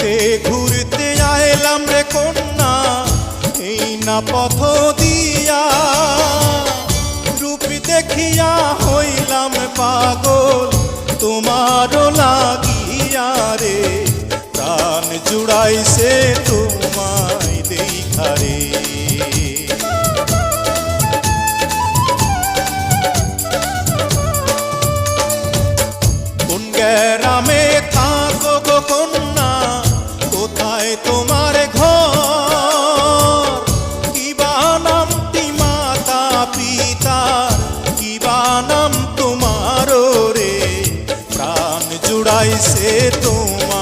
ঘুরে ঘুরতে আইলাম রে কন্যা এই না পথ দিয়া, রূপ দেখিয়া হইলাম পাগল তোমারও লাগিয়া রে, প্রাণ জুড়াইছে তোমায় দেখা রে। কোন গ্রামে থাকো গো কন্যা, কোথায় তোমার ঘর, কিবা নামটি মাতা পিতা, কিবা নাম তোমার রে, প্রাণ জুড়াইছে তোমার